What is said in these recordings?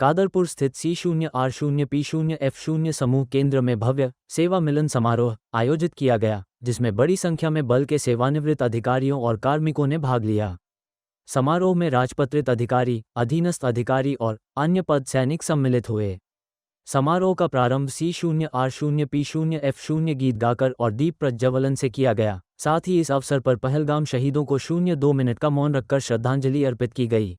कादरपुर स्थित C0R0P0F0 समूह केंद्र में भव्य सेवा मिलन समारोह आयोजित किया गया, जिसमें बड़ी संख्या में बल के सेवानिवृत्त अधिकारियों और कार्मिकों ने भाग लिया। समारोह में राजपत्रित अधिकारी, अधीनस्थ अधिकारी और अन्य पद सैनिक सम्मिलित हुए। समारोह का प्रारंभ C0R0P0F0 गीत गाकर और दीप प्रज्वलन से किया गया। साथ ही इस अवसर पर पहलगाम शहीदों को 0.2 मिनट का मौन रखकर श्रद्धांजलि अर्पित की गई।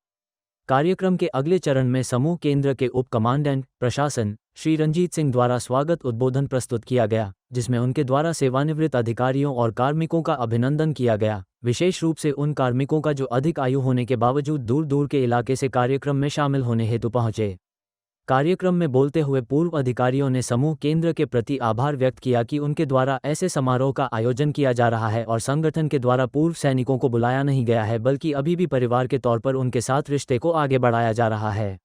कार्यक्रम के अगले चरण में समूह केंद्र के उप कमांडेंट प्रशासन श्री रंजीत सिंह द्वारा स्वागत उद्बोधन प्रस्तुत किया गया, जिसमें उनके द्वारा सेवानिवृत्त अधिकारियों और कार्मिकों का अभिनंदन किया गया, विशेष रूप से उन कार्मिकों का जो अधिक आयु होने के बावजूद दूर दूर के इलाके से कार्यक्रम में शामिल होने हेतु पहुंचे। कार्यक्रम में बोलते हुए पूर्व अधिकारियों ने समूह केंद्र के प्रति आभार व्यक्त किया कि उनके द्वारा ऐसे समारोह का आयोजन किया जा रहा है और संगठन के द्वारा पूर्व सैनिकों को बुलाया नहीं गया है, बल्कि अभी भी परिवार के तौर पर उनके साथ रिश्ते को आगे बढ़ाया जा रहा है।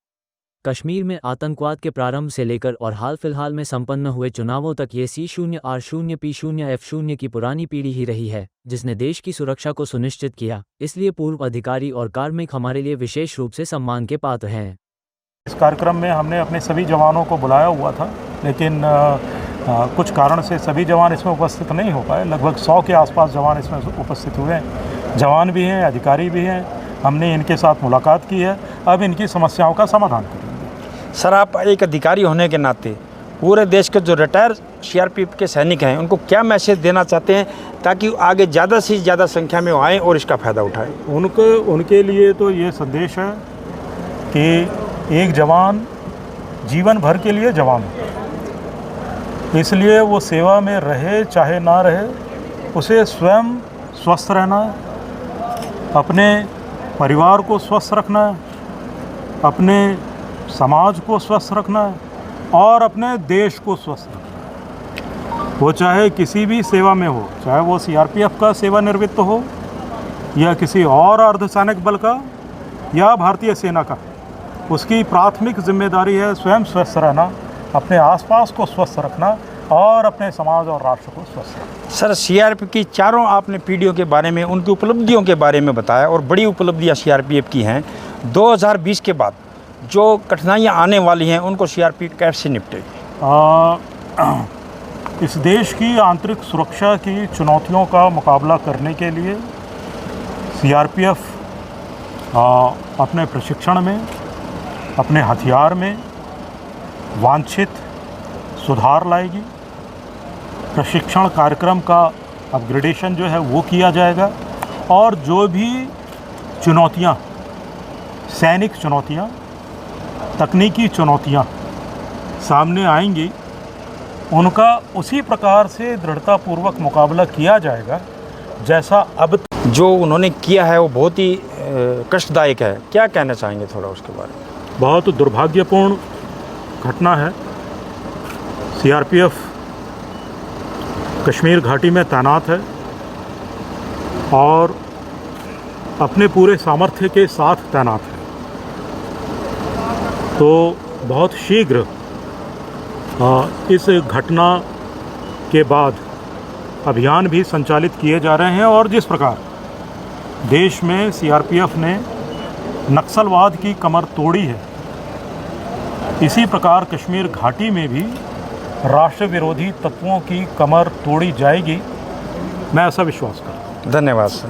कश्मीर में आतंकवाद के प्रारंभ से लेकर और हाल फिलहाल में संपन्न हुए चुनावों तक ये C0R0P0F0 की पुरानी पीढ़ी ही रही है, जिसने देश की सुरक्षा को सुनिश्चित किया। इसलिए पूर्व अधिकारी और कार्मिक हमारे लिए विशेष रूप से सम्मान के पात्र हैं। इस कार्यक्रम में हमने अपने सभी जवानों को बुलाया हुआ था, लेकिन कुछ कारण से सभी जवान इसमें उपस्थित नहीं हो पाए। लगभग 100 के आसपास जवान इसमें उपस्थित हुए हैं। जवान भी हैं, अधिकारी भी हैं। हमने इनके साथ मुलाकात की है। अब इनकी समस्याओं का समाधान करेंगे। सर, आप एक अधिकारी होने के नाते पूरे देश के जो रिटायर CRPF के सैनिक हैं, उनको क्या मैसेज देना चाहते हैं ताकि आगे ज़्यादा से ज़्यादा संख्या में आएँ और इसका फ़ायदा उठाएँ? उनके लिए तो ये संदेश है कि एक जवान जीवन भर के लिए जवान है, इसलिए वो सेवा में रहे चाहे ना रहे, उसे स्वयं स्वस्थ रहना है, अपने परिवार को स्वस्थ रखना है, अपने समाज को स्वस्थ रखना है और अपने देश को स्वस्थ रखना है। वो चाहे किसी भी सेवा में हो, चाहे वो CRPF का सेवानिवृत्त हो या किसी और अर्धसैनिक बल का या भारतीय सेना का, उसकी प्राथमिक जिम्मेदारी है स्वयं स्वस्थ रहना, अपने आसपास को स्वस्थ रखना और अपने समाज और राष्ट्र को स्वस्थ रखना। सर, CRPF की चारों आपने पीढ़ियों के बारे में, उनकी उपलब्धियों के बारे में बताया और बड़ी उपलब्धियां CRPF की हैं। 2020 के बाद जो कठिनाइयां आने वाली हैं, उनको CRPF कैसे निपटेगी? इस देश की आंतरिक सुरक्षा की चुनौतियों का मुकाबला करने के लिए CRPF अपने प्रशिक्षण में, अपने हथियार में वांछित सुधार लाएगी। प्रशिक्षण कार्यक्रम का अपग्रेडेशन जो है वो किया जाएगा और जो भी चुनौतियां, सैनिक चुनौतियां, तकनीकी चुनौतियां सामने आएंगी, उनका उसी प्रकार से दृढ़तापूर्वक मुकाबला किया जाएगा जैसा अब जो उन्होंने किया है वो बहुत ही कष्टदायक है। क्या कहना चाहेंगे थोड़ा उसके बारे में? बहुत दुर्भाग्यपूर्ण घटना है। CRPF कश्मीर घाटी में तैनात है और अपने पूरे सामर्थ्य के साथ तैनात है, तो बहुत शीघ्र इस घटना के बाद अभियान भी संचालित किए जा रहे हैं और जिस प्रकार देश में CRPF ने नक्सलवाद की कमर तोड़ी है, इसी प्रकार कश्मीर घाटी में भी राष्ट्र विरोधी तत्वों की कमर तोड़ी जाएगी। मैं ऐसा विश्वास करता हूँ। धन्यवाद सर।